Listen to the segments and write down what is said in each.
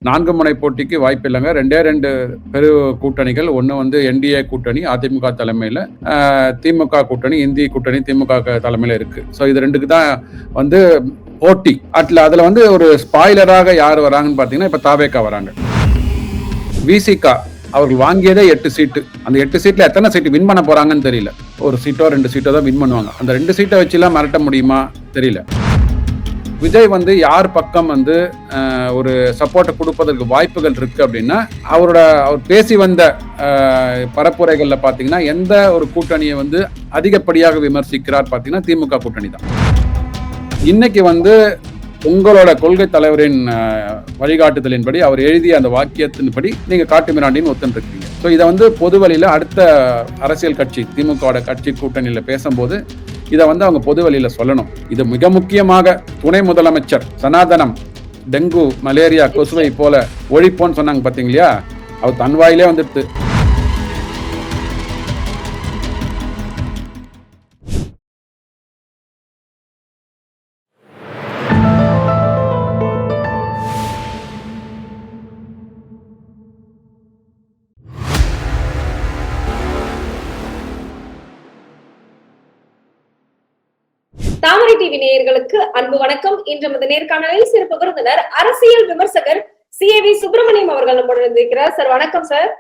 4 முனை போட்டிக்கு வாய்ப்பு இல்லைங்க. 2 பெரு கூட்டணிகள். ஒண்ணு வந்து என்டிஏ கூட்டணி அதிமுக தலைமையில, திமுக கூட்டணி, இந்தி கூட்டணி திமுக தலைமையில இருக்கு. ஸோ இது 2க்கு தான் வந்து போட்டி. அதுல வந்து ஒரு ஸ்பாய்லராக யார் வராங்கன்னு பாத்தீங்கன்னா இப்ப தாவேகா வராங்க. விசிகா அவர்கள் வாங்கியதே 8 சீட்டு. அந்த 8 சீட்ல எத்தனை சீட்டு வின் பண்ண போறாங்கன்னு தெரியல. ஒரு சீட்டோ 2 சீட்டோ தான் வின் பண்ணுவாங்க. அந்த 2 சீட்டை வச்சுலாம் மிரட்ட முடியுமா தெரியல. விஜய் வந்து யார் பக்கம் வந்து ஒரு சப்போர்ட்டை கொடுப்பதற்கு வாய்ப்புகள் இருக்கு அப்படின்னா, அவர் பேசி வந்த பரப்புரைகள்ல பாத்தீங்கன்னா எந்த ஒரு கூட்டணியை வந்து அதிகப்படியாக விமர்சிக்கிறார் பாத்தீங்கன்னா திமுக கூட்டணி தான். இன்னைக்கு வந்து உங்களோட கொள்கை தலைவரின் வழிகாட்டுதலின்படி அவர் எழுதிய அந்த வாக்கியத்தின்படி நீங்க காட்டு மிராண்டின்னு ஒத்துருக்கீங்க. ஸோ இதை வந்து பொது வழியில அடுத்த அரசியல் கட்சி திமுக கட்சி கூட்டணியில பேசும்போது இதை வந்து அவங்க பொது வழியில சொல்லணும். இது மிக முக்கியமாக துணை முதலமைச்சர் சனாதனம், டெங்கு, மலேரியா, கொசுவை போல ஒழிப்போன்னு சொன்னாங்க பாத்தீங்களா, அவர் தன் வாயிலே வந்துடுது. தாமரை டிவி நேயர்களுக்கு அன்பு வணக்கம். இன்று நமது நேர்காணலில் சிறப்பு விருந்தினர் அரசியல் விமர்சகர் CAV சுப்பிரமணியம் அவர்கள் நம்முடன் இருக்கிறார். சார் வணக்கம். சார்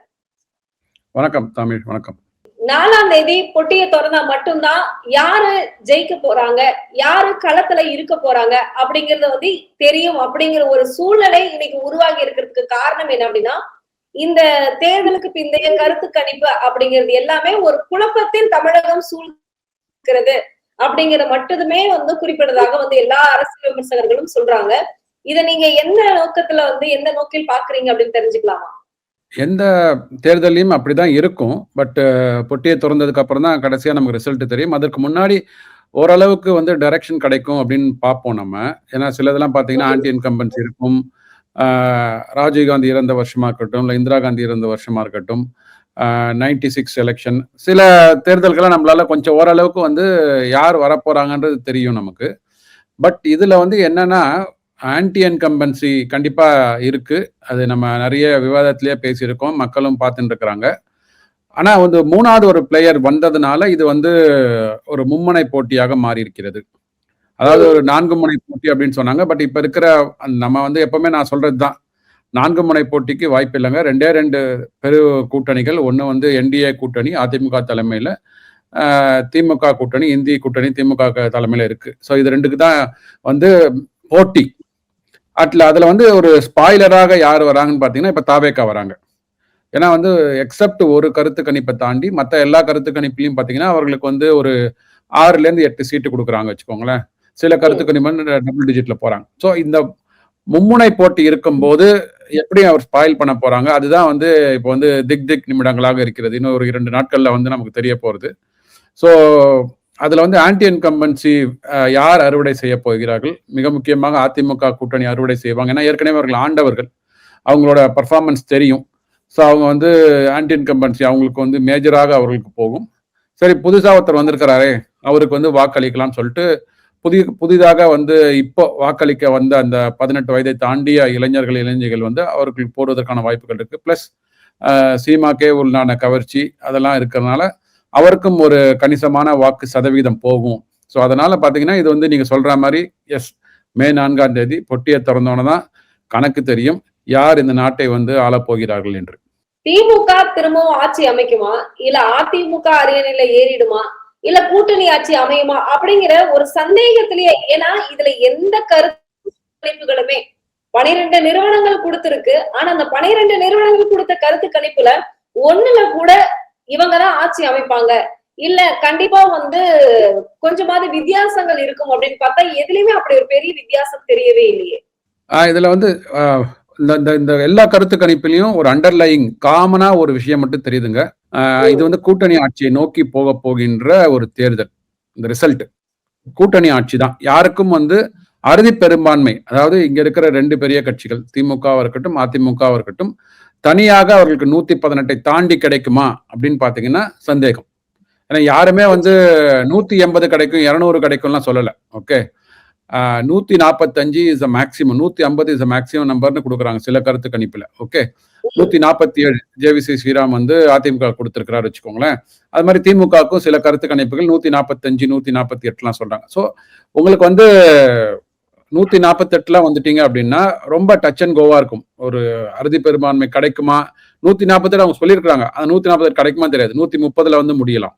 வணக்கம். தமிழ் வணக்கம். 4ஆம் தேதி பொட்டியை திறந்தா மட்டும்தான் யாரு ஜெயிக்க போறாங்க, யாரு களத்துல இருக்க போறாங்க அப்படிங்கறத வந்து தெரியும் அப்படிங்கிற ஒரு சூழ்நிலை இன்னைக்கு உருவாகி இருக்கிறதுக்கு காரணம் என்ன அப்படின்னா, இந்த தேர்தலுக்கு பிந்தைய கருத்து கணிப்பு அப்படிங்கிறது எல்லாமே ஒரு குழப்பத்தின் தமிழகம் சூழ்கிறது அப்படிங்கிற மட்டுமே வந்து குறிப்பிட்டதாக வந்து எல்லா அரசியல் விமர்சகர்களும் சொல்றாங்க. இதை நீங்க எந்த நோக்கத்துல வந்து எந்த நோக்கில் பாக்குறீங்க அப்படின்னு தெரிஞ்சுக்கலாமா? எந்த தேர்தலையும் அப்படிதான் இருக்கும். பட் பொட்டியை திறந்ததுக்கு அப்புறம் தான் கடைசியா நமக்கு ரிசல்ட் தெரியும். அதற்கு முன்னாடி ஓரளவுக்கு வந்து டைரக்ஷன் கிடைக்கும் அப்படின்னு பார்ப்போம் நம்ம. ஏன்னா சிலதெல்லாம் பார்த்தீங்கன்னா ஆன்டி இன்கம்பன்சி இருக்கும். ராஜீவ்காந்தி இறந்த வருஷமா இருக்கட்டும், இல்லை இந்திரா காந்தி இறந்த வருஷமா இருக்கட்டும், 96 எலெக்ஷன், சில தேர்தல்களை நம்மளால கொஞ்சம் ஓரளவுக்கு வந்து யார் வரப்போறாங்கன்றது தெரியும் நமக்கு. பட் இதுல வந்து என்னன்னா ஆன்டி இன்கம்பன்சி கண்டிப்பா இருக்கு. அது நம்ம நிறைய விவாதத்திலேயே பேசியிருக்கோம், மக்களும் பார்த்துட்டு இருக்கிறாங்க. ஆனா வந்து 3வது ஒரு பிளேயர் வந்ததுனால இது வந்து ஒரு மும்முனை போட்டியாக மாறி இருக்கிறது. அதாவது ஒரு 4 முனை போட்டி அப்படின்னு சொன்னாங்க. பட் இப்ப இருக்கிற நம்ம வந்து எப்பவுமே நான் சொல்றதுதான், 4 முனை போட்டிக்கு வாய்ப்பு இல்லைங்க. 2 பெரு கூட்டணிகள். ஒண்ணு வந்து என்டிஏ கூட்டணி அதிமுக தலைமையில, திமுக கூட்டணி, இந்தி கூட்டணி திமுக தலைமையில இருக்கு. ஸோ இது 2க்கு தான் வந்து போட்டி. அதுல வந்து ஒரு ஸ்பாய்லராக யார் வராங்கன்னு பாத்தீங்கன்னா இப்ப தாவேகா வராங்க. ஏன்னா வந்து எக்ஸப்ட் ஒரு கருத்து கணிப்பை தாண்டி மற்ற எல்லா கருத்து கணிப்புலையும் பாத்தீங்கன்னா அவர்களுக்கு வந்து ஒரு 6லேருந்து 8 சீட்டு கொடுக்குறாங்க வச்சுக்கோங்களேன். சில கருத்து கணிப்பு டபுள் டிஜிட்ல போறாங்க. ஸோ இந்த மும்முனை போட்டி இருக்கும்போது எப்படி அவர் ஸ்பாயில் பண்ண போறாங்க, அதுதான் வந்து இப்போ வந்து திக் நிமிடங்களாக இருக்கிறது. இன்னும் ஒரு 2 நாட்கள்ல வந்து நமக்கு தெரிய போறது. ஸோ அதுல வந்து ஆன்டி இன்கம்பன்சி யார் அறுவடை செய்ய போகிறார்கள், மிக முக்கியமாக அதிமுக கூட்டணி அறுவடை செய்வாங்க. ஏன்னா ஏற்கனவே அவர்கள் ஆண்டவர்கள், அவங்களோட பர்ஃபார்மன்ஸ் தெரியும். ஸோ அவங்க வந்து ஆன்டி இன்கம்பன்சி அவங்களுக்கு வந்து மேஜராக அவர்களுக்கு போகும். சரி, புதுசா ஒருத்தர் வந்திருக்கிறாரே அவருக்கு வந்து வாக்களிக்கலாம்னு சொல்லிட்டு புதிதாக வந்து இப்போ வாக்களிக்க வந்த அந்த 18 வயதை தாண்டிய இளைஞர்கள் வந்து அவர்களுக்கு போடுவதற்கான வாய்ப்புகள் இருக்கு. பிளஸ் சீமாக்கே உள்ளான கவர்ச்சி அதெல்லாம் இருக்கிறதுனால அவருக்கும் ஒரு கணிசமான வாக்கு சதவீதம் போகும். ஸோ அதனால பாத்தீங்கன்னா இது வந்து நீங்க சொல்ற மாதிரி மே 4ஆம் தேதி பொட்டியை திறந்தோன்னு தான் கணக்கு தெரியும் யார் இந்த நாட்டை வந்து ஆளப்போகிறார்கள் என்று. திமுக திரும்பவும் ஆட்சி அமைக்குமா, இல்ல அதிமுக அரியணையில ஏறிடுமா, இல்ல கூட்டணி ஆட்சி அமையுமா அப்படிங்கிற ஒரு சந்தேகத்திலேயே. ஏன்னா இதுல எந்த கருத்துகளுமே 12 நிறுவனங்கள் கொடுத்திருக்கு. ஆனா அந்த 12 நிறுவனங்கள் கொடுத்த கருத்து கணிப்புல ஒண்ணுல கூட இவங்கதான் ஆட்சி அமைப்பாங்க, இல்ல கண்டிப்பா வந்து கொஞ்சமாவது வித்தியாசங்கள் இருக்கும் அப்படின்னு பார்த்தா எதுலயுமே அப்படி ஒரு பெரிய வித்தியாசம் தெரியவே இல்லையே. இதுல வந்து இந்த எல்லா கருத்து கணிப்பிலையும் ஒரு அண்டர்லைங் காமனா ஒரு விஷயம் மட்டும் தெரியுதுங்க. இது வந்து கூட்டணி ஆட்சியை நோக்கி போகின்ற ஒரு தேர்தல். இந்த ரிசல்ட் கூட்டணி ஆட்சி தான். யாருக்கும் வந்து அறுதி பெரும்பான்மை, அதாவது இங்க இருக்கிற 2 பெரிய கட்சிகள் திமுகவா இருக்கட்டும் அதிமுகவா இருக்கட்டும், தனியாக அவர்களுக்கு 118 தாண்டி கிடைக்குமா அப்படின்னு பாத்தீங்கன்னா சந்தேகம். ஏன்னா யாருமே வந்து 180 கிடைக்கும் 200 கிடைக்கும்லாம் சொல்லல. Okay, 145 is a maximum, 150 is a maximum நம்பர்னு கொடுக்குறாங்க சில கருத்து கணிப்புல. ஓகே, 147 ஜேவிசி ஸ்ரீராம் வந்து அதிமுக கொடுத்திருக்கிறாரு வச்சுக்கோங்களேன். அது மாதிரி திமுகவுக்கும் சில கருத்து கணிப்புகள் 145 148 சொல்றாங்க. ஸோ உங்களுக்கு வந்து 148 வந்துட்டீங்க அப்படின்னா ரொம்ப டச் அண்ட் கோவா இருக்கும். ஒரு அறுதி பெரும்பான்மை கிடைக்குமா? 148 அவங்க சொல்லியிருக்காங்க. அது 148 கிடைக்குமா தெரியாது. 130 வந்து முடியலாம்.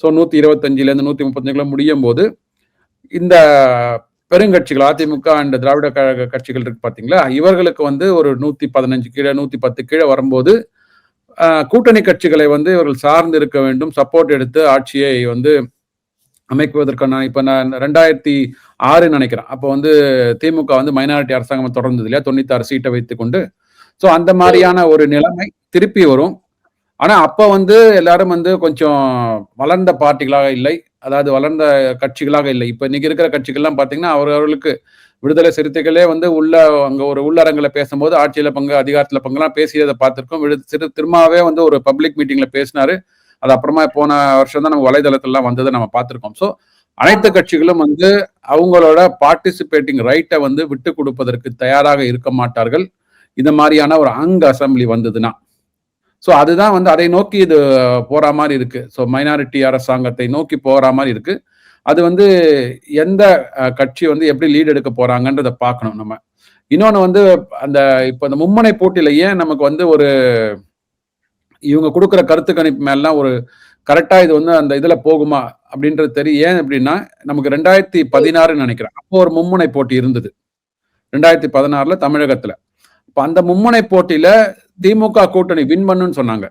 ஸோ 125 135 முடியும் போது இந்த பெருங்கட்சிகள் அதிமுக அண்ட் திராவிட கழக கட்சிகள் இருக்கு பாத்தீங்களா, இவர்களுக்கு வந்து ஒரு 115 கீழே 110 கீழே வரும்போது கூட்டணி கட்சிகளை வந்து இவர்கள் சார்ந்து இருக்க வேண்டும், சப்போர்ட் எடுத்து ஆட்சியை வந்து அமைக்குவதற்கான. இப்ப நான் 2006 நினைக்கிறேன், அப்போ வந்து திமுக வந்து மைனாரிட்டி அரசாங்கம் தொடர்ந்தது இல்லையா, 96 சீட்டை வைத்துக் கொண்டு. ஸோ அந்த மாதிரியான ஒரு நிலைமை திருப்பி வரும். ஆனா அப்ப வந்து எல்லாரும் வந்து கொஞ்சம் வளர்ந்த பார்ட்டிகளாக இல்லை, அதாவது வளர்ந்த கட்சிகளாக இல்லை. இப்ப இன்னைக்கு இருக்கிற கட்சிகள்லாம் பாத்தீங்கன்னா அவர்களுக்கு விடுதலை சிறுத்தைகளே வந்து அங்க ஒரு உள்ளரங்கில் பேசும்போது ஆட்சியில பங்கு அதிகாரத்துல பங்குலாம் பேசியதை பார்த்திருக்கோம். திரும்பவே வந்து ஒரு பப்ளிக் மீட்டிங்ல பேசினாரு. அது அப்புறமா போன வருஷம் தான் நம்ம வலைதளத்திலாம் வந்ததை நம்ம பார்த்திருக்கோம். ஸோ அனைத்து கட்சிகளும் வந்து அவங்களோட பார்ட்டிசிபேட்டிங் ரைட்டை வந்து விட்டு கொடுப்பதற்கு தயாராக இருக்க மாட்டார்கள், இந்த மாதிரியான ஒரு அசம்பிளி வந்ததுன்னா. ஸோ அதுதான் வந்து அதை நோக்கி இது போற மாதிரி இருக்கு. ஸோ மைனாரிட்டி அரசாங்கத்தை நோக்கி போற மாதிரி இருக்கு. அது வந்து எந்த கட்சி வந்து எப்படி லீட் எடுக்க போறாங்கன்றத பார்க்கணும் நம்ம. இன்னொன்னு வந்து அந்த இப்ப இந்த மும்முனை போட்டியில ஏன் நமக்கு வந்து ஒரு இவங்க கொடுக்குற கருத்து கணிப்பு மேலாம் ஒரு கரெக்டா இது வந்து அந்த இதுல போகுமா அப்படின்றது தெரியும். ஏன் அப்படின்னா நமக்கு 2016 நினைக்கிறேன், அப்போ ஒரு மும்முனை போட்டி இருந்தது 2016 தமிழகத்துல. இப்ப அந்த மும்முனை போட்டியில திமுக கூட்டணி வின் பண்ணுன்னு சொன்னாங்க.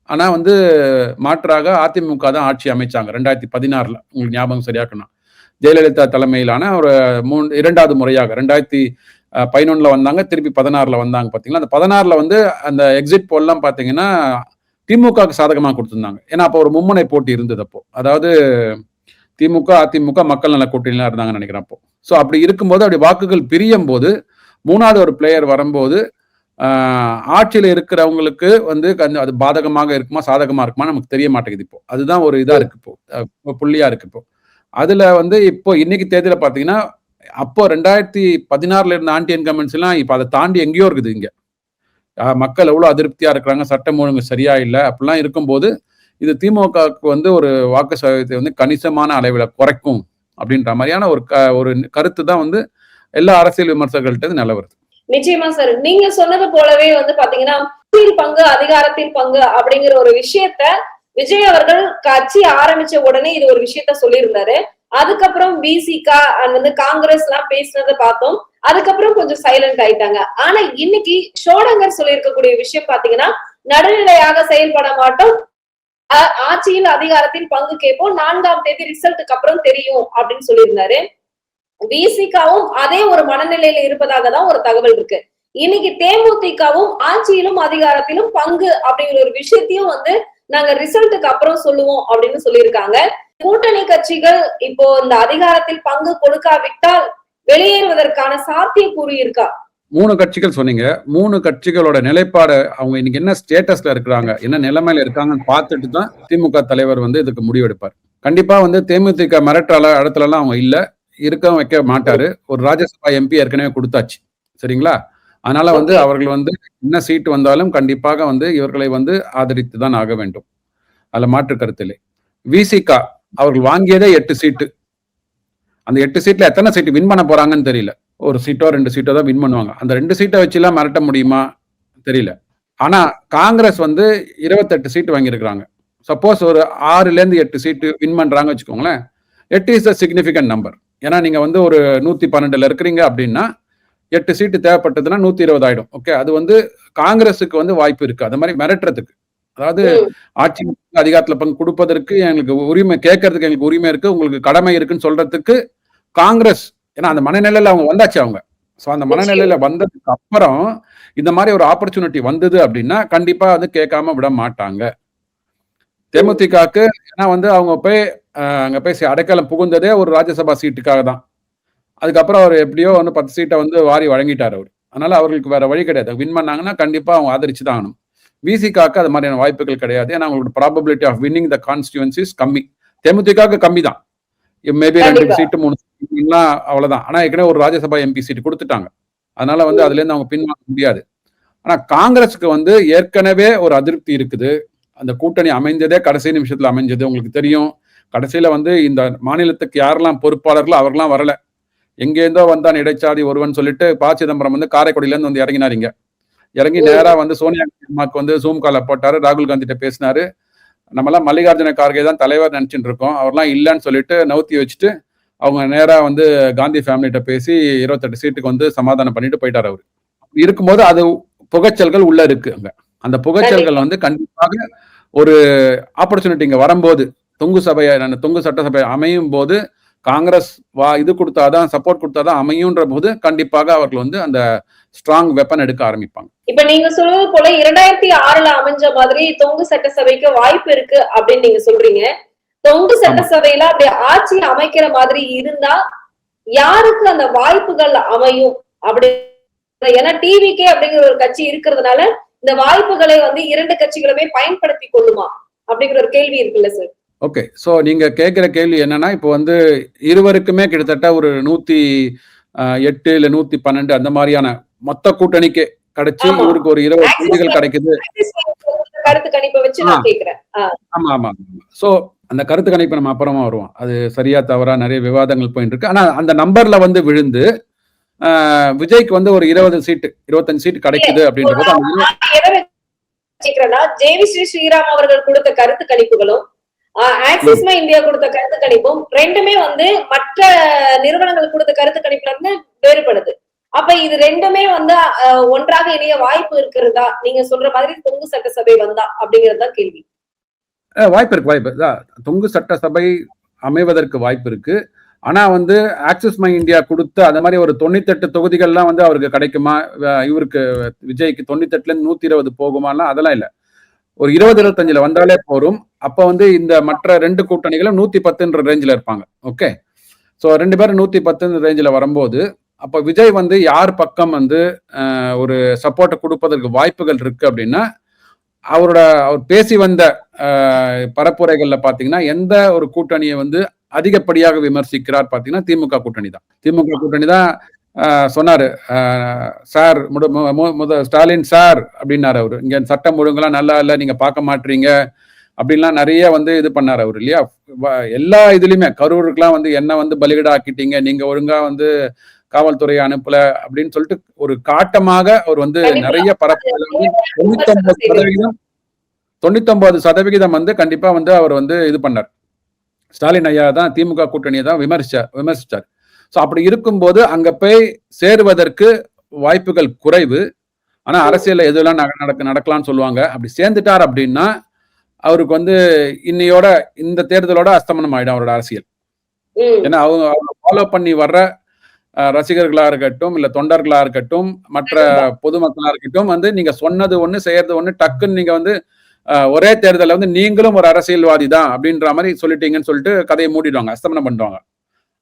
ஆனா வந்து மாற்றாக அதிமுக தான் ஆட்சி அமைச்சாங்க 2016. உங்களுக்கு ஞாபகம் சரியாக்கணும், ஜெயலலிதா தலைமையிலான ஒரு இரண்டாவது முறையாக 2011 வந்தாங்க, திருப்பி 16 வந்தாங்க பாத்தீங்களா. அந்த 16 வந்து அந்த எக்ஸிட் போல்லாம் பாத்தீங்கன்னா திமுகவுக்கு சாதகமாக கொடுத்திருந்தாங்க. ஏன்னா அப்போ ஒரு மும்முனை போட்டி இருந்தது. அப்போ அதாவது திமுக அதிமுக மக்கள் நல கூட்டணிலாம் இருந்தாங்கன்னு நினைக்கிறேன் அப்போ. ஸோ அப்படி இருக்கும்போது அப்படி வாக்குகள் பிரியும் போது மூணாவது ஒரு பிளேயர் வரும்போது ஆட்சியில் இருக்கிறவங்களுக்கு வந்து அது பாதகமாக இருக்குமா சாதகமா இருக்குமா நமக்கு தெரிய மாட்டேங்குது. இப்போ அதுதான் ஒரு இதா இருக்கு, இப்போ புள்ளியா இருக்கு. இப்போ அதுல வந்து இப்போ இன்னைக்கு தேதியில பாத்தீங்கன்னா அப்போ 2016 இருந்த ஆன்டி இன்கம்பன்ஸ் எல்லாம் இப்ப அதை தாண்டி எங்கேயோ இருக்குது. இங்க மக்கள் எவ்வளவு அதிருப்தியா இருக்கிறாங்க, சட்டம் ஒழுங்கு சரியா இல்லை அப்படிலாம் இருக்கும்போது இது திமுகவுக்கு வந்து ஒரு வாக்கு சதவீதத்தை வந்து கணிசமான அளவில் குறைக்கும் அப்படின்ற மாதிரியான ஒரு கருத்து தான் வந்து எல்லா அரசியல் விமர்சகர்கள்ட்ட நிலவருது. நிச்சயமா சார், நீங்க சொன்னது போலவே வந்து பாத்தீங்கன்னா பங்கு அதிகாரத்தில் பங்கு அப்படிங்கிற ஒரு விஷயத்த விஜய் அவர்கள் கட்சி ஆரம்பிச்ச உடனே இது ஒரு விஷயத்த சொல்லியிருந்தாரு. அதுக்கப்புறம் பிசிக வந்து காங்கிரஸ் எல்லாம் பேசினதை பார்த்தோம். அதுக்கப்புறம் கொஞ்சம் சைலண்ட் ஆயிட்டாங்க. ஆனா இன்னைக்கு ஷோடங்கர் சொல்லியிருக்கக்கூடிய விஷயம் பாத்தீங்கன்னா நடுநிலையாக செயல்பட மாட்டோம், ஆட்சியில் அதிகாரத்தில் பங்கு கேட்போம், 4ஆம் தேதி ரிசல்ட்டுக்கு அப்புறம் தெரியும் அப்படின்னு சொல்லியிருந்தாரு. விசிகாவும் அதே ஒரு மனநிலையில இருப்பதாக தான் ஒரு தகவல் இருக்கு. இன்னைக்கு தேமுதிகவும் ஆட்சியிலும் அதிகாரத்திலும் பங்கு அப்படிங்கிற ஒரு விஷயத்தையும் வந்து நாங்க ரிசல்ட்டுக்கு அப்புறம் சொல்லுவோம் அப்படின்னு சொல்லியிருக்காங்க. கூட்டணி கட்சிகள் இப்போ இந்த அதிகாரத்தில் பங்கு கொடுக்காவிட்டால் வெளியேறுவதற்கான சாத்தியக்கூறு இருக்கா? 3 கட்சிகள் சொன்னீங்க. 3 கட்சிகளோட நிலைப்பாடு, அவங்க இன்னைக்கு என்ன ஸ்டேட்டஸ்ல இருக்கிறாங்க, என்ன நிலைமையில இருக்காங்கன்னு பார்த்துட்டு தான் திமுக தலைவர் வந்து இதுக்கு முடிவெடுப்பார். கண்டிப்பா வந்து தேமுதிக மிரட்டுற இடத்துல எல்லாம் அவங்க இல்ல, இருக்க வைக்க மாட்டாரு. ஒரு ராஜ்யசபா எம்பி ஏற்கனவே கொடுத்தாச்சு, சரிங்களா? அதனால வந்து அவர்கள் வந்து என்ன சீட்டு வந்தாலும் கண்டிப்பாக வந்து இவர்களை வந்து ஆதரித்து தான் ஆக வேண்டும், அதுல மாற்று கருத்தில்லை. விசிக அவர்கள் வாங்கியதே 8 சீட்டு. அந்த 8 சீட்ல எத்தனை சீட்டு வின் பண்ண போறாங்கன்னு தெரியல. ஒரு சீட்டோ 2 சீட்டோ தான் வின் பண்ணுவாங்க. அந்த 2 சீட்டை வச்சு எல்லாம் மிரட்ட முடியுமா தெரியல. ஆனா காங்கிரஸ் வந்து 28 சீட்டு வாங்கியிருக்கிறாங்க. சப்போஸ் ஒரு 6-8 சீட்டு வின் பண்றாங்க வச்சுக்கோங்களேன், 8 இஸ் அ சிக்னிபிகன்ட் நம்பர். ஏன்னா நீங்க வந்து ஒரு 112 இருக்கிறீங்க அப்படின்னா 8 சீட்டு தேவைப்பட்டதுன்னா 120 ஆயிடும். ஓகே, அது வந்து காங்கிரஸுக்கு வந்து வாய்ப்பு இருக்கு அது மாதிரி மிரட்டுறதுக்கு. அதாவது ஆட்சி அதிகாரத்துல பங்கு கொடுப்பதற்கு எங்களுக்கு உரிமை, கேட்கறதுக்கு எங்களுக்கு உரிமை இருக்கு, உங்களுக்கு கடமை இருக்குன்னு சொல்றதுக்கு காங்கிரஸ், ஏன்னா அந்த மனநிலையில அவங்க வந்தாச்சு அவங்க. ஸோ அந்த மனநிலையில வந்ததுக்கு அப்புறம் இந்த மாதிரி ஒரு ஆப்பர்ச்சுனிட்டி வந்தது அப்படின்னா கண்டிப்பா அது கேட்காம விட மாட்டாங்க. தேமுதிகக்கு ஏன்னா வந்து அவங்க போய் அங்க போய் அடைக்கலம் புகுந்ததே ஒரு ராஜ்யசபா சீட்டுக்காக தான். அதுக்கப்புறம் அவர் எப்படியோ வந்து 10 சீட்டை வந்து வாரி வழங்கிட்டார் அவர். அதனால அவர்களுக்கு வேற வழி கிடையாது. வின் பண்ணாங்கன்னா கண்டிப்பா அவங்க ஆதரிச்சு தான் ஆகணும். விசிகாக்கு அது மாதிரியான வாய்ப்புகள் கிடையாது. ஏன்னா அவங்களோட ப்ராபபிலிட்டி ஆஃப் வின்னிங் த கான்ஸ்டியூவன்சிஸ் கம்மி. தேமுதிகக்கு கம்மி தான். மேபி 2 கண்டிப்பா. சீட்டு 3 சீட்டுலாம் அவ்வளவுதான். ஆனா ஏற்கனவே ஒரு ராஜ்யசபா எம்பி சீட் கொடுத்துட்டாங்க. அதனால வந்து அதுல இருந்து அவங்க பின்வாங்க முடியாது. ஆனா காங்கிரஸுக்கு வந்து ஏற்கனவே ஒரு அதிருப்தி இருக்குது. அந்த கூட்டணி அமைஞ்சதே கடைசி நிமிஷத்துல அமைஞ்சது. உங்களுக்கு தெரியும். கடைசியில வந்து இந்த மாநிலத்துக்கு யாரெல்லாம் பொறுப்பாளர்களோ அவர்கள்லாம் வரல. எங்கேருந்தோ வந்தான் இடைச்சாதி ஒருவன் சொல்லிட்டு ப. சிதம்பரம் வந்து காரைக்குடியில இருந்து வந்து இறங்கினார் இங்க. இறங்கி நேரா வந்து சோனியா காந்தி அம்மாவுக்கு வந்து ஜூம் கால போட்டாரு. ராகுல் காந்திட்ட பேசினாரு. நம்மலாம் மல்லிகார்ஜுன கார்கே தான் தலைவர் நினைச்சிட்டு இருக்கோம். அவர்லாம் இல்லைன்னு சொல்லிட்டு நவுத்தி வச்சுட்டு அவங்க நேரா வந்து காந்தி ஃபேமிலிட்ட பேசி 28 சீட்டுக்கு வந்து சமாதானம் பண்ணிட்டு போயிட்டார் அவரு. இருக்கும்போது அது புகைச்சல்கள் உள்ள இருக்கு அங்க. அந்த புகைச்சல்கள் வந்து கண்டிப்பாக ஒரு ஆப்பர்ச்சுனிட்டி இங்க வரும்போது தொங்கு சட்டசபை அமையும் போது காங்கிரஸ் இது கொடுத்தாதான் சப்போர்ட் கொடுத்தாதான் அமையும்ன்ற போது கண்டிப்பாக அவர்கள் வந்து அந்த ஸ்ட்ராங் வெப்பன் எடுக்க ஆரம்பிப்பாங்க. இப்ப நீங்க சொல்றது போல 2006ல அமைஞ்ச மாதிரி தொங்கு சட்டசபைக்கு வாய்ப்பு இருக்கு அப்படின்னு நீங்க சொல்றீங்க. தொங்கு சட்டசபையில அப்படி ஆட்சி அமைக்கிற மாதிரி இருந்தா யாருக்கு அந்த வாய்ப்புகள் அமையும் அப்படி? ஏன்னா டிவிகே அப்படிங்கிற ஒரு கட்சி இருக்கிறதுனால இந்த வாய்ப்புகளை வந்து 2 கட்சிகளுமே பயன்படுத்தி கொள்ளுமா அப்படிங்கிற ஒரு கேள்வி இருக்குல்ல சார்? ஓகே. சோ நீங்க கேட்கிற கேள்வி என்னன்னா, இப்போ வந்து இருவருக்குமே கிட்டத்தட்ட ஒரு 108 இல்ல 112 அந்த மாதிரியான மொத்த கூட்டணிக்கு கிடைச்சு இவருக்கு ஒரு 20 தொகுதிகள் கிடைக்குது. கருத்து கணிப்பை வச்சு நான் கேக்குறேன். ஆமா ஆமா. சோ அந்த கருத்து கணிப்பு நம்ம அப்புறமா வருவோம். அது சரியா தவறா நிறைய விவாதங்கள் போயிட்டு இருக்கு. ஆனா அந்த நம்பர்ல வந்து விழுந்து விஜய்க்கு வந்து ஒரு 20 சீட்டு 25 சீட்டு கிடைக்குது அப்படின்ற போது ஜேவி ஸ்ரீராம் அவர்கள் கொடுத்த கருத்து கணிப்புகளும் ஆக்சிஸ் இந்தியா கொடுத்த கருத்து கணிப்பும் ரெண்டுமே வந்து மற்ற நிறுவனங்கள் கொடுத்த கருத்து கணிப்புல இருந்து வேறுபடுது. அப்ப இது ரெண்டுமே வந்து ஒன்றாக இணைய வாய்ப்பு இருக்கிறதா? நீங்க சொல்ற மாதிரி தொங்கு சட்டசபை வந்தா அப்படிங்கறது தான் கேள்வி. வாய்ப்பு இருக்கு. தொங்கு சட்டசபை அமைவதற்கு வாய்ப்பு இருக்கு. ஆனா வந்து ஆக்சிஸ் இந்தியா கொடுத்த அந்த மாதிரி ஒரு 98 தொகுதிகள்லாம் வந்து அவருக்கு கிடைக்குமா? இவருக்கு விஜய்க்கு 98ல இருந்து 120 போகுமானா அதெல்லாம் இல்ல. ஒரு 20-25ல வந்தாலே போரும். அப்ப வந்து இந்த மற்ற 2 கூட்டணிகளும் 110ன்ற ரேஞ்சில இருப்பாங்க. ஓகே. சோ 2 பேரும் 110 ரேஞ்சில வரும்போது அப்ப விஜய் வந்து யார் பக்கம் வந்து ஒரு சப்போர்ட் கொடுப்பதற்கு வாய்ப்புகள் இருக்கு அப்படின்னா அவர் பேசி வந்த பரப்புரைகள்ல பாத்தீங்கன்னா எந்த ஒரு கூட்டணியை வந்து அதிகப்படியாக விமர்சிக்கிறார் பாத்தீங்கன்னா திமுக கூட்டணி தான். திமுக கூட்டணி தான் சொன்னாரு. சார் ஸ்டாலின் சார் அப்படின்னாரு அவரு. இங்க சட்டம் ஒழுங்கெல்லாம் நல்லா இல்ல, நீங்க பார்க்க மாட்டீங்க அப்படின்லாம் நிறைய வந்து இது பண்ணாரு அவரு இல்லையா? எல்லா இதுலயுமே கரூருக்குலாம் வந்து என்ன வந்து பலிகடா ஆக்கிட்டீங்க, நீங்க ஒழுங்கா வந்து காவல்துறையை அனுப்பல அப்படின்னு சொல்லிட்டு ஒரு காட்டமாக அவர் வந்து நிறைய பரப்புரையில வந்து 99% வந்து கண்டிப்பா வந்து அவர் வந்து இது பண்ணார். ஸ்டாலின் ஐயா தான் திமுக கூட்டணியை தான் விமர்சிச்சார். சோ அப்படி இருக்கும்போது அங்க போய் சேருவதற்கு வாய்ப்புகள் குறைவு. ஆனா அரசியல்ல எதுலாம் நடக்கலாம்னு சொல்லுவாங்க. அப்படி சேர்ந்துட்டார் அப்படின்னா அவருக்கு வந்து இன்னையோட இந்த தேர்தலோட அஸ்தமனம் ஆயிடும் அவரோட அரசியல். ஏன்னா அவங்க ஃபாலோ பண்ணி வர்ற ரசிகர்களா இருக்கட்டும், இல்ல தொண்டர்களா இருக்கட்டும், மற்ற பொதுமக்களா இருக்கட்டும் வந்து நீங்க சொன்னது ஒண்ணு செய்யறது ஒண்ணு டக்குன்னு நீங்க வந்து ஒரே தேர்தல வந்து நீங்களும் ஒரு அரசியல்வாதி தான் அப்படின்ற மாதிரி சொல்லிட்டீங்கன்னு சொல்லிட்டு கதையை மூடிடுவாங்க, அஸ்தமனம் பண்ணுவாங்க.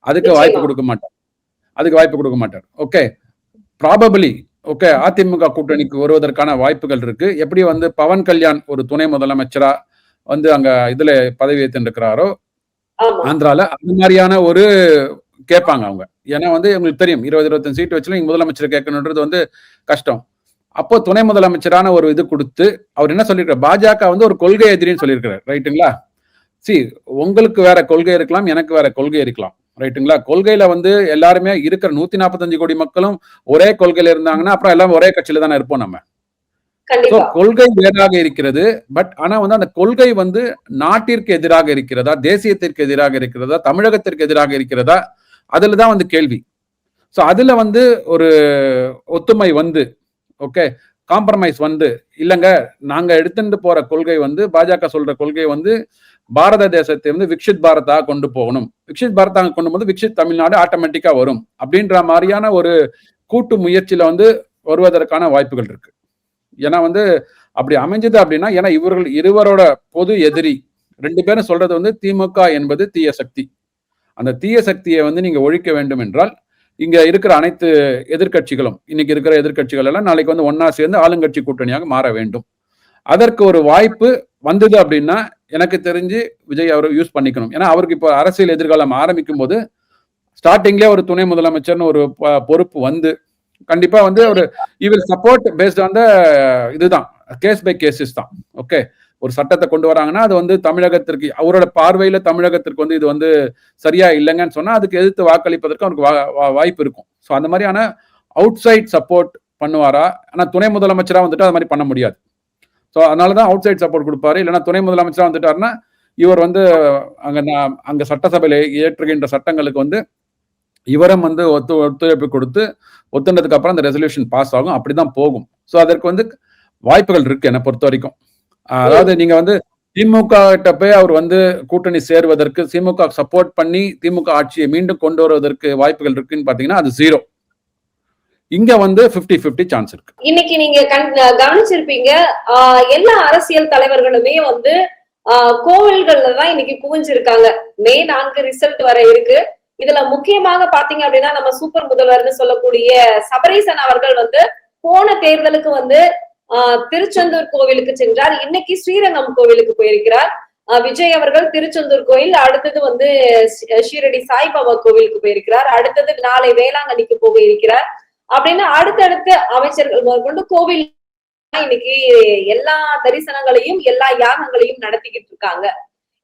அதுக்கு வாய்ப்பு கொடுக்க மாட்டார். ஓகே. ப்ராபபிலி ஓகே அதிமுக கூட்டணிக்கு வருவதற்கான வாய்ப்புகள் இருக்கு. எப்படி வந்து பவன் கல்யாண் ஒரு துணை முதலமைச்சரா வந்து அங்க இதுல பதவி ஏற்றிருக்கிறாரோ ஆந்திரால அந்த மாதிரியான ஒரு கேட்பாங்க அவங்க. ஏன்னா வந்து உங்களுக்கு தெரியும் 20-25 சீட் வச்சு நீங்க முதலமைச்சர் கேட்கணுன்றது வந்து கஷ்டம். அப்போ துணை முதலமைச்சரான ஒரு இது கொடுத்து அவர் என்ன சொல்லிருக்காரு, பாஜக வந்து ஒரு கொள்கை எதிரின்னு சொல்லியிருக்கிறார். ரைட்டுங்களா? உங்களுக்கு வேற கொள்கை இருக்கலாம், எனக்கு வேற கொள்கை இருக்கலாம். ரைட்டுங்களா? கொள்கையில வந்து எல்லாருமே இருக்கிற 145 கோடி மக்களும் ஒரே கொள்கையில இருந்தாங்கன்னா அப்புறம் எல்லாம் ஒரே கட்சியில தானே இருப்போம் நம்ம. கொள்கை வேறாக இருக்கிறது. பட் ஆனா வந்து அந்த கொள்கை வந்து நாட்டிற்கு எதிராக இருக்கிறதா, தேசியத்திற்கு எதிராக இருக்கிறதா, தமிழகத்திற்கு எதிராக இருக்கிறதா, அதுலதான் வந்து கேள்வி. சோ அதுல வந்து ஒரு ஒத்துமை வந்து ஓகே காம்ப்ரமைஸ் வந்து இல்லங்க நாங்க எடுத்துட்டு போற கொள்கை வந்து பாஜக சொல்ற கொள்கை வந்து பாரத தேசத்தை வந்து விக்ஷித் பாரதா கொண்டு போகணும். விக்ஷித் பாரதா கொண்டு போது விக்ஷித் தமிழ்நாடு ஆட்டோமேட்டிக்கா வரும் அப்படின்ற மாதிரியான ஒரு கூட்டு முயற்சியில வந்து வருவதற்கான வாய்ப்புகள் இருக்கு. ஏன்னா வந்து அப்படி அமைஞ்சது அப்படின்னா ஏன்னா இவர்கள் இருவரோட பொது எதிரி 2 பேரும் சொல்றது வந்து திமுக என்பது தீய சக்தி. அந்த தீய சக்தியை வந்து நீங்க ஒழிக்க வேண்டும் என்றால் இங்க இருக்கிற அனைத்து எதிர்கட்சிகளும் இன்னைக்கு இருக்கிற எதிர்கட்சிகள் எல்லாம் நாளைக்கு வந்து ஒன்னா சேர்ந்து ஆளுங்கட்சி கூட்டணியாக மாற வேண்டும். அதற்கு ஒரு வாய்ப்பு வந்தது அப்படின்னா எனக்கு தெரிஞ்சு விஜய் அவர் யூஸ் பண்ணிக்கணும். ஏன்னா அவருக்கு இப்போ அரசியல் எதிர்காலம் ஆரம்பிக்கும் போது ஸ்டார்டிங்லேயே ஒரு துணை முதலமைச்சர்னு ஒரு பொறுப்பு வந்து கண்டிப்பா வந்து ஒரு he will support based on the இதுதான் கேஸ் பை கேசஸ் தான். ஓகே, ஒரு சட்டத்தை கொண்டு வராங்கன்னா அது வந்து தமிழகத்திற்கு அவரோட பார்வையில தமிழகத்திற்கு வந்து இது வந்து சரியா இல்லைங்கன்னு சொன்னா அதுக்கு எதிர்த்து வாக்களிப்பதற்கு அவருக்கு வாய்ப்பு இருக்கும். ஸோ அந்த மாதிரியான அவுட் சைட் சப்போர்ட் பண்ணுவாரா? ஆனால் துணை முதலமைச்சரா வந்துட்டு அது மாதிரி பண்ண முடியாது. ஸோ அதனாலதான் அவுட் சைட் சப்போர்ட் கொடுப்பாரு. இல்லைன்னா துணை முதலமைச்சரா வந்துட்டாருன்னா இவர் வந்து அங்க சட்டசபையில ஏற்றுகின்ற சட்டங்களுக்கு வந்து இவரும் வந்து ஒத்துழைப்பு கொடுத்து ஒத்துனதுக்கு அப்புறம் அந்த ரெசல்யூஷன் பாஸ் ஆகும். அப்படிதான் போகும். ஸோ அதற்கு வந்து வாய்ப்புகள் இருக்கு என்னை பொறுத்த வரைக்கும். அதாவது நீங்க வந்து திமுக கிட்ட போய் அவர் வந்து கூட்டணி சேருவதற்கு திமுக சப்போர்ட் பண்ணி திமுக ஆட்சியை மீண்டும் கொண்டு வருவதற்கு வாய்ப்புகள் இருக்குன்னு பாத்தீங்கன்னா அது 0. இங்க வந்து 50-50 சான்ஸ் இருக்கு. இன்னைக்கு நீங்க கவனிச்சிருப்பீங்க, எல்லா அரசியல் தலைவர்களுமே வந்து கோவில்கள்ல தான் இன்னைக்கு குவிஞ்சிருக்காங்க. மே 4 ரிசல்ட் வர இருக்கு. இதுல முக்கியமாக பாத்தீங்க அப்படின்னா நம்ம சூப்பர் முதல்வர்னு சொல்லக்கூடிய சபரீசன் அவர்கள் வந்து போன தேர்தலுக்கு வந்து திருச்செந்தூர் கோவிலுக்கு சென்றார். இன்னைக்கு ஸ்ரீரங்கம் கோவிலுக்கு போயிருக்கிறார். விஜய் அவர்கள் திருச்செந்தூர் கோயில், அடுத்தது வந்து ஷீரடி சாய்பாபா கோவிலுக்கு போயிருக்கிறார். அடுத்தது நாளை வேளாங்கண்ணிக்கு போக இருக்கிறார். அப்படின்னு அடுத்தடுத்து அமைச்சர்கள் முதற்கொண்டு கோவில் இன்னைக்கு எல்லா தரிசனங்களையும் எல்லா யாகங்களையும் நடத்திக்கிட்டு இருக்காங்க.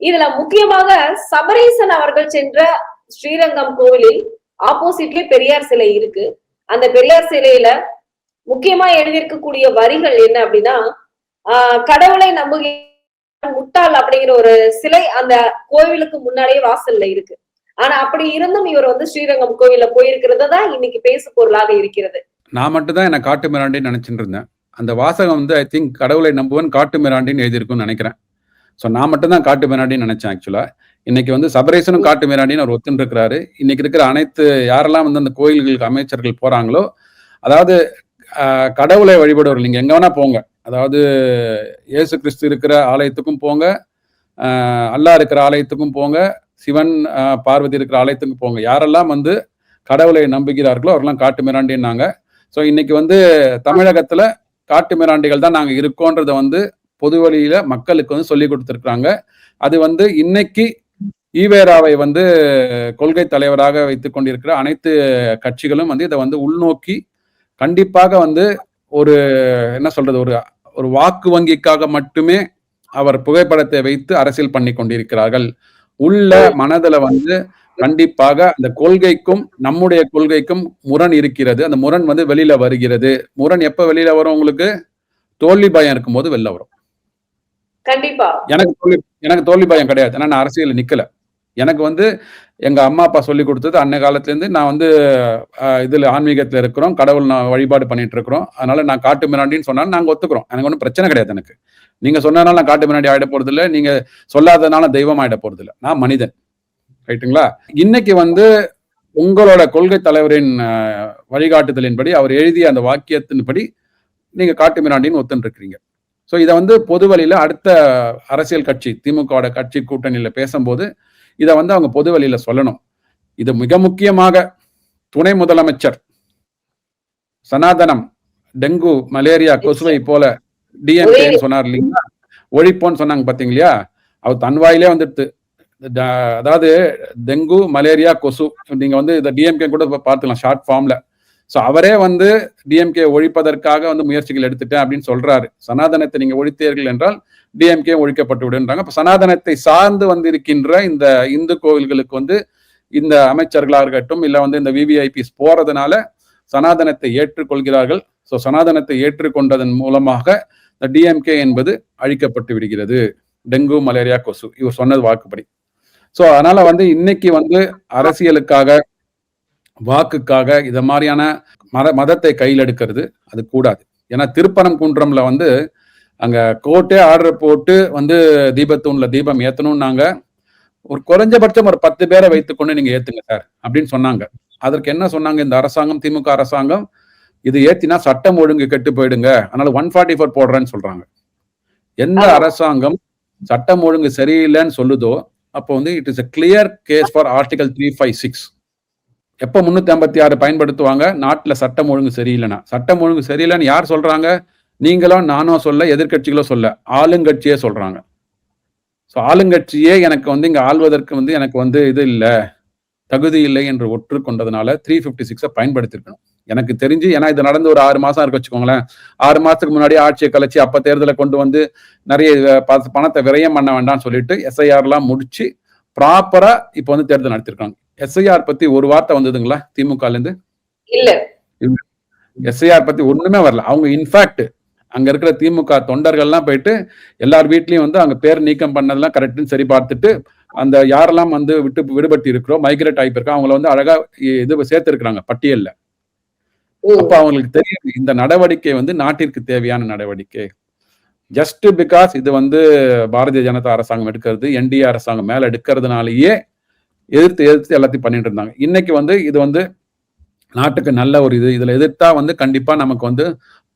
இதுல முக்கியமாக சபரீசன் அவர்கள் சென்ற ஸ்ரீரங்கம் கோவிலில் ஆப்போசிட்ல பெரியார் சிலை இருக்கு. அந்த பெரியார் சிலையில முக்கியமா எழுதியிருக்கக்கூடிய வரிகள் என்ன அப்படின்னா, கடவுளை நம்புகிற முட்டாள் அப்படிங்கிற ஒரு சிலை அந்த கோவிலுக்கு முன்னாடியே வாசல்ல இருக்கு. ஆனா அப்படி இருந்தும் இவர் வந்து ஸ்ரீரங்கம் கோவில்ல போயிருக்கிறது தான் இன்னைக்கு பேசு பொருளாக இருக்கிறது. நான் மட்டும் தான் என்ன காட்டு மிராண்டின்னு நினைச்சிட்டு இருந்தேன். அந்த வாசகம் வந்து ஐ திங்க் கடவுளை நம்புவன் காட்டு மிராண்டின்னு எழுதியிருக்கும்னு நினைக்கிறேன். ஸோ நான் மட்டும் தான் காட்டு மிராண்டின்னு நினைச்சேன். ஆக்சுவலா இன்னைக்கு வந்து சபரேசனும் காட்டு மிராண்டின்னு அவர் ஒத்துன்னு இருக்கிறாரு. இன்னைக்கு இருக்கிற அனைத்து யாரெல்லாம் வந்து அந்த கோயில்களுக்கு அமைச்சர்கள் போறாங்களோ, அதாவது கடவுளை வழிபடுவர் நீங்க எங்க வேணா போங்க, அதாவது இயேசு கிறிஸ்து இருக்கிற ஆலயத்துக்கும் போங்க, அல்லாஹ் இருக்கிற ஆலயத்துக்கும் போங்க, சிவன் பார்வதி இருக்கிற ஆலயத்துக்கும் போங்க, யாரெல்லாம் வந்து கடவுளை நம்புகிறார்களோ அவரெல்லாம் காட்டு மிராண்டின்னாங்க. ஸோ இன்னைக்கு வந்து தமிழகத்துல காட்டு மிராண்டிகள் தான் நாங்க இருக்கோன்றத வந்து பொது வழியில மக்களுக்கு வந்து சொல்லி கொடுத்துருக்காங்க. அது வந்து இன்னைக்கு ஈவேராவை வந்து கொள்கை தலைவராக வைத்துக் கொண்டிருக்கிற அனைத்து கட்சிகளும் வந்து இதை வந்து உள்நோக்கி கண்டிப்பாக வந்து ஒரு என்ன சொல்றது ஒரு வாக்கு வங்கிக்காக மட்டுமே அவர் புகைப்படத்தை வைத்து அரசியல் பண்ணி கொண்டிருக்கிறார்கள். உள்ள மனதுல வந்து கண்டிப்பாக அந்த கொள்கைக்கும் நம்முடைய கொள்கைக்கும் முரண் இருக்கிறது. அந்த முரண் வந்து வெளியில வருகிறது. முரண் எப்ப வெளியில வரும்? உங்களுக்கு தோல்வி பயம் இருக்கும்போது வெளில வரும். கண்டிப்பா எனக்கு தோல்வி பயம் கிடையாது. ஏன்னா நான் அரசியல் நிக்கல. எனக்கு வந்து எங்க அம்மா அப்பா சொல்லி கொடுத்தது அன்னை காலத்துல இருந்து நான் வந்து இதுல ஆன்மீகத்துல இருக்கிறோம், கடவுள் நான் வழிபாடு பண்ணிட்டு இருக்கிறோம். அதனால நான் காட்டு மிராண்டின்னு சொன்னாலும் நாங்க ஒத்துக்கிறோம். எனக்கு ஒன்றும் பிரச்சனை கிடையாது. எனக்கு நீங்க சொன்னதுனால நான் காட்டு மிராண்டி ஆயிட போறது இல்லை, நீங்க சொல்லாததுனால தெய்வம் ஆயிட போறது இல்லை. நான் மனிதன், ரைட்டுங்களா? இன்னைக்கு வந்து உங்களோட கொள்கை தலைவரின் வழிகாட்டுதலின்படி அவர் எழுதிய அந்த வாக்கியத்தின்படி நீங்க காட்டு மிராண்டின்னு ஒத்துன்னு இருக்கிறீங்க. ஸோ இதை வந்து பொது வழியில அடுத்த அரசியல் கட்சி திமுக கட்சி கூட்டணியில பேசும்போது இதை வந்து அவங்க பொது வழியில சொல்லணும். இது மிக முக்கியமாக துணை முதலமைச்சர் சனாதனம், டெங்கு, மலேரியா, கொசுவை போல டிஎம்கேன்னு சொன்னார் இல்லைங்களா, ஒழிப்போன்னு சொன்னாங்க பாத்தீங்க இல்லையா, அவர் தன் வாயிலே வந்துடுது. அதாவது டெங்கு, மலேரியா, கொசு நீங்க வந்து இந்த டிஎம்கே கூட பார்த்துக்கலாம் ஷார்ட் ஃபார்ம்ல. ஸோ அவரே வந்து டிஎம்கே ஒழிப்பதற்காக வந்து முயற்சிகள் எடுத்துட்டேன் அப்படின்னு சொல்றாரு. சனாதனத்தை நீங்க ஒழித்தீர்கள் என்றால் டிஎம்கே ஒழிக்கப்பட்டு விடுன்றாங்க. இப்ப சனாதனத்தை சார்ந்து வந்திருக்கின்ற இந்த இந்து கோவில்களுக்கு வந்து இந்த அமைச்சர்களாக இருக்கட்டும் இல்ல வந்து இந்த விவிஐபிஸ் போறதுனால சனாதனத்தை ஏற்றுக்கொள்கிறார்கள். ஸோ சனாதனத்தை ஏற்றுக்கொண்டதன் மூலமாக இந்த டிஎம்கே என்பது அழிக்கப்பட்டு விடுகிறது. டெங்கு, மலேரியா, கொசு இவர் சொன்னது வாக்குப்படி. ஸோ அதனால வந்து இன்னைக்கு வந்து அரசியலுக்காக வாக்குக்காக இத மாதிரியான மதத்தை கையில் எடுக்கிறது அது கூடாது. ஏன்னா திருப்பரங்குன்றம்ல வந்து அங்க கோர்ட்டே ஆர்டர் போட்டு வந்து தீபத்தூண்ல தீபம் ஏத்தணும்னாங்க. ஒரு குறைஞ்சபட்சம் ஒரு 10 பேரை வைத்துக்கொண்டு நீங்க ஏத்துங்க சார் அப்படின்னு சொன்னாங்க. அதற்கு என்ன சொன்னாங்க இந்த அரசாங்கம், திமுக அரசாங்கம், இது ஏத்தினா சட்டம் ஒழுங்கு கெட்டு போயிடுங்க, அதனால 144 போடுறேன்னு சொல்றாங்க. எந்த அரசாங்கம் சட்டம் ஒழுங்கு சரியில்லைன்னு சொல்லுதோ அப்போ வந்து it is a clear case for Article 356. எப்ப 356 பயன்படுத்துவாங்க? நாட்டுல சட்டம் ஒழுங்கு சரியில்லைன்னா. சட்டம் ஒழுங்கு சரியில்லைன்னு யார் சொல்றாங்க? நீங்களும் நானும் சொல்ல, எதிர்கட்சிகளும் சொல்ல, ஆளுங்கட்சியே சொல்றாங்க. ஸோ ஆளுங்கட்சியே எனக்கு வந்து இங்க ஆள்வதற்கு வந்து எனக்கு வந்து இது இல்ல, தகுதி இல்லை என்று ஒற்றுக்கொண்டதுனால 356 பயன்படுத்தியிருக்கணும். எனக்கு தெரிஞ்சு, ஏன்னா இது நடந்து ஒரு 6 மாசம் இருக்கு வச்சுக்கோங்களேன். 6 மாசத்துக்கு முன்னாடி ஆட்சியை கலைச்சு அப்ப தேர்தலை கொண்டு வந்து நிறைய பணத்தை விரயம் பண்ண வேண்டாம்னு சொல்லிட்டு எஸ்ஐஆர்லாம் முடிச்சு ப்ராப்பரா இப்ப வந்து தேர்தல் நடத்திருக்காங்க. எஸ்ஐஆர் பத்தி ஒரு வார்த்தை வந்ததுங்களா திமுகல இருந்து? இல்ல. எஸ்ஐஆர் பத்தி ஒண்ணுமே வரல. அவங்க இன்ஃபேக்ட் அங்க இருக்கிற திமுக தொண்டர்கள்லாம் போயிட்டு எல்லார் வீட்லயும் வந்து அங்க பேர் நீக்கம் பண்ணதெல்லாம் கரெக்ட்னு சரி பார்த்துட்டு, அந்த யாரெல்லாம் வந்து விடுபட்டு இருக்கிறோம், மைக்ரேட் ஆகி இருக்கோம், அவங்கள வந்து அழகா இது சேர்த்து இருக்கிறாங்க பட்டியல்ல. அப்ப அவங்களுக்கு தெரியும் இந்த நடவடிக்கை வந்து நாட்டிற்கு தேவையான நடவடிக்கை. ஜஸ்ட் பிகாஸ் இது வந்து பாரதிய ஜனதா அரசாங்கம் எடுக்கிறது, என்டிஏ அரசாங்கம் மேல எடுக்கிறதுனாலேயே எதிர்த்து எல்லாத்தையும் பண்ணிட்டு இருந்தாங்க. இன்னைக்கு வந்து இது வந்து நாட்டுக்கு நல்ல ஒரு இதுல எதிர்த்தா வந்து கண்டிப்பா நமக்கு வந்து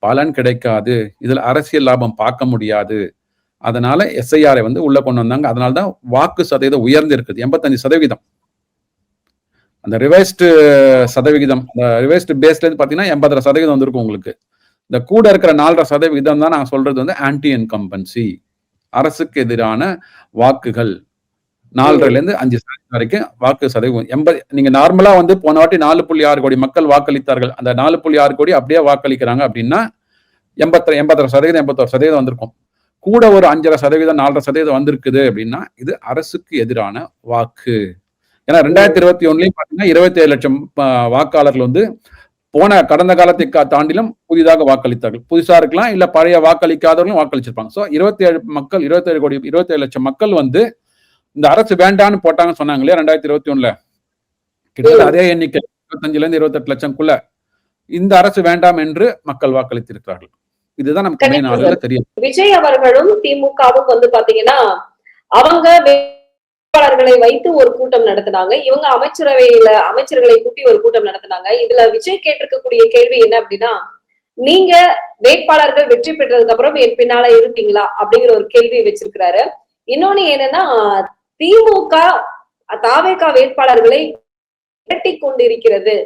பலன் கிடைக்காது, இதுல அரசியல் லாபம் பார்க்க முடியாது. அதனால எஸ்ஐஆரை வந்து உள்ள கொண்டு வந்தாங்க. அதனாலதான் வாக்கு சதவீதம் உயர்ந்து இருக்குது 85%. அந்த ரிவைஸ்டு சதவிகிதம், ரிவைஸ்டு பேஸ்ல இருந்து பாத்தீங்கன்னா 80% வந்திருக்கும் உங்களுக்கு. இந்த கூட இருக்கிற 4.5% தான் நான் சொல்றது வந்து ஆன்டி இன்கம்பன்சி, அரசுக்கு எதிரான வாக்குகள். 4.5 இருந்து 5% வரைக்கும் வாக்கு சதவீதம். 80 நீங்க நார்மலா வந்து போன வாட்டி 4.6 கோடி மக்கள் வாக்களித்தார்கள். அந்த 4.6 கோடி அப்படியே வாக்களிக்கிறாங்க அப்படின்னா 80% 81% வந்திருக்கும். கூட ஒரு 5.5% 4.5% வந்திருக்குது அப்படின்னா இது அரசுக்கு எதிரான வாக்கு. ஏன்னா 2021லயும் பாத்தீங்கன்னா 27 லட்சம் வாக்காளர்கள் வந்து கடந்த காலத்தை தாண்டிலும் புதிதாக வாக்களித்தார்கள். புதுசா இருக்கலாம், இல்ல பழைய வாக்களிக்காதவர்களும் வாக்களிச்சிருப்பாங்க. சோ 27 லட்சம் மக்கள் வந்து இந்த அரசு வேண்டான்னு போட்டாங்கன்னு சொன்னாங்க இல்லையா 2021ல. கிட்டத்தட்ட அதே எண்ணிக்கை 25 இருந்து 28 லட்சம்க்குள்ள இந்த அரசு வேண்டாம் என்று மக்கள் வாக்களித்திருக்கிறார்கள். இதுதான் நமக்கு மெயின் ஆளுல தெரியும். விஜய் அவர்களும் திமுகவும் வந்து பாத்தீங்கன்னா அவங்க வேட்பாளர்களை வைத்து ஒரு கூட்டம் நடத்தினாங்க. இவங்க அமைச்சர்களை கூட்டி ஒரு கூட்டம் நடத்தினாங்க. இதுல விஜய் கேட்டிருக்கக்கூடிய கேள்வி என்ன அப்படின்னா, நீங்க வேட்பாளர்கள் வெற்றி பெற்றதுக்கு அப்புறம் என் பின்னால இருப்பீங்களா அப்படிங்கிற ஒரு கேள்வியை வச்சிருக்கிறாரு. இன்னொன்னு என்னன்னா, திமுக தாவேக வேட்பாளர்களை விரட்டி கொண்டிருக்கிறது,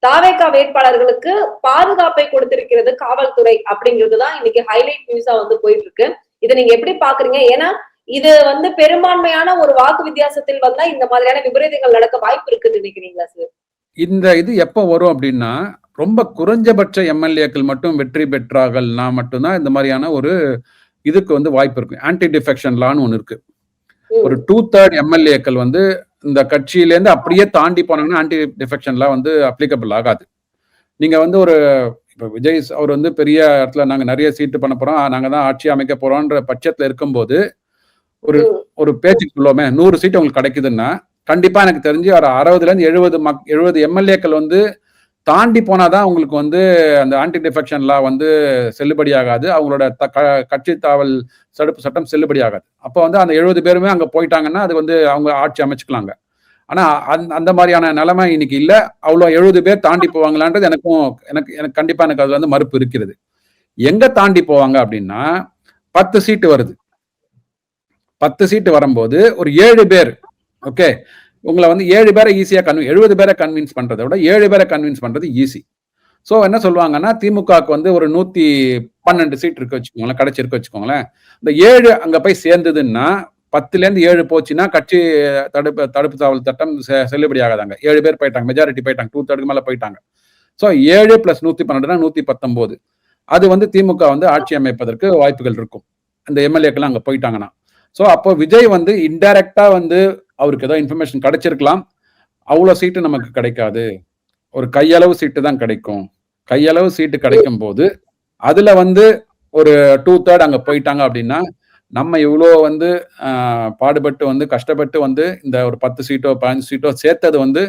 தாவேக வேட்பாளர்களுக்கு பாதுகாப்பை கொடுத்திருக்கிறது காவல்துறை அப்படிங்கிறதுதான் இன்னைக்கு ஹைலைட் நியூஸா வந்து போயிட்டு இருக்கு. இதை நீங்க எப்படி பாக்குறீங்க? ஏன்னா இது வந்து பெரும்பான்மையான ஒரு வாக்கு வித்தியாசத்தில் வந்தா இந்த மாதிரியான விபரீதங்கள் நடக்க வாய்ப்பு இருக்குன்னு நினைக்கிறீங்களா சார்? இந்த இது எப்ப வரும் அப்படின்னா, ரொம்ப குறைஞ்சபட்ச எம்எல்ஏக்கள் மட்டும் வெற்றி பெற்றார்கள்னா மட்டும்தான் இந்த மாதிரியான ஒரு இதுக்கு வந்து வாய்ப்பு இருக்கு. ஆன்டி டிஃபெக்ஷன் லான்னு ஒண்ணு இருக்கு. ஒரு 2/3 எம்எல்ஏக்கள் வந்து இந்த கட்சியில இருந்து அப்படியே தாண்டி போனாங்கன்னா ஆன்டி டிஃபெக்ஷன் லா வந்து அப்ளிகபிள் ஆகாது. நீங்க வந்து ஒரு இப்ப விஜய் அவர் வந்து பெரிய இடத்துல நாங்க நிறைய சீட்டு பண்ண போறோம், நாங்க தான் ஆட்சி அமைக்க போறோம்ன்ற பட்சத்துல இருக்கும்போது ஒரு பேச்சுக்கு சொல்லுவோமே 100 சீட் உங்களுக்கு கிடைக்குதுன்னா கண்டிப்பா எனக்கு தெரிஞ்சு ஒரு 60ல இருந்து 70 எம்எல்ஏக்கள் வந்து தாண்டி போனாதான் உங்களுக்கு வந்து அந்த ஆன்டி டிஃபெக்ஷன் லா வந்து செல்லுபடி ஆகாது, அவங்களோட கட்சி தாவல் தடுப்பு சட்டம் செல்லுபடி ஆகாது. அப்போ வந்து அந்த 70 பேருமே அங்க போயிட்டாங்கன்னா அது வந்து அவங்க ஆட்சி அமைச்சுக்கலாங்க. ஆனா அந்த மாதிரியான நிலைமை இன்னைக்கு இல்ல. அவ்வளவு 70 பேர் தாண்டி போவாங்களான்றது எனக்கு கண்டிப்பா எனக்கு அது வந்து மறுப்பு இருக்கிறது. எங்க தாண்டி போவாங்க அப்படின்னா 10 சீட்டு வருது. 10 சீட்டு வரும்போது ஒரு 7 பேர், ஓகே, உங்களை வந்து 7 பேரை ஈஸியா 70 பேரை கன்வின்ஸ் பண்றதை விட 7 பேரை கன்வின்ஸ் பண்றது ஈஸி. சோ என்ன சொல்லுவாங்கன்னா, திமுகவுக்கு வந்து ஒரு 112 சீட் இருக்கு வச்சுக்கோங்களேன், கடைசி இருக்கு வச்சுக்கோங்களேன். இந்த 7 அங்க போய் சேர்ந்ததுன்னா 10ல இருந்து 7 போச்சுன்னா கட்சி தடுப்பு தாவல் சட்டம் செல்லுபடி ஆகாதாங்க. 7 பேர் போயிட்டாங்க, மெஜாரிட்டி போயிட்டாங்க, 2/3 மேல போயிட்டாங்க. சோ 7 + 112 119. அது வந்து திமுக வந்து ஆட்சி அமைப்பதற்கு வாய்ப்புகள் இருக்கும், இந்த எம்எல்ஏக்கள் அங்க போயிட்டாங்கன்னா. சோ அப்போ விஜய் வந்து இன்டைரக்டா வந்து அவருக்கு ஏதோ இன்ஃபர்மேஷன் கிடைச்சிருக்கலாம். அவ்வளவு சீட்டு நமக்கு கிடைக்காது, ஒரு கையளவு சீட்டு தான் கிடைக்கும். கையளவு சீட்டு கிடைக்கும் போது அதுல வந்து ஒரு 2/3 அங்க போயிட்டாங்க அப்படின்னா நம்ம இவ்வளோ வந்து பாடுபட்டு வந்து கஷ்டப்பட்டு வந்து இந்த ஒரு 10 சீட்டோ 15 சீட்டோ சேர்த்தது வந்து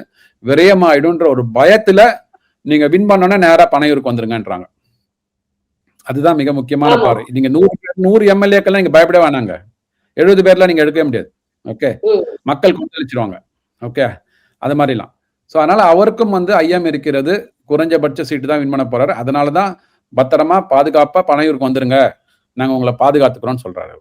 விரயமாயிடும்ன்ற ஒரு பயத்துல நீங்க வின் பண்ணோன்னா நேரா பனையூருக்கு வந்துருங்கன்றாங்க. அதுதான் மிக முக்கியமான பாரு. நீங்க 100 எம்எல்ஏக்கெல்லாம் நீங்க பயப்பட வேணாங்க. 70 பேர்ல நீங்க எடுக்கவே முடியாது. ஓகே, மக்கள் கொந்தளிச்சிருவாங்க. ஓகே, அது மாதிரிலாம். சோ அதனால அவருக்கும் வந்து ஐயம் இருக்கிறது, குறைஞ்சபட்ச சீட்டு தான் வின் பண்ண போறாரு. அதனாலதான் பத்திரமா பாதுகாப்பா பனையூருக்கு வந்துருங்க, நாங்க உங்களை பாதுகாத்துக்கிறோம்னு சொல்றாரு.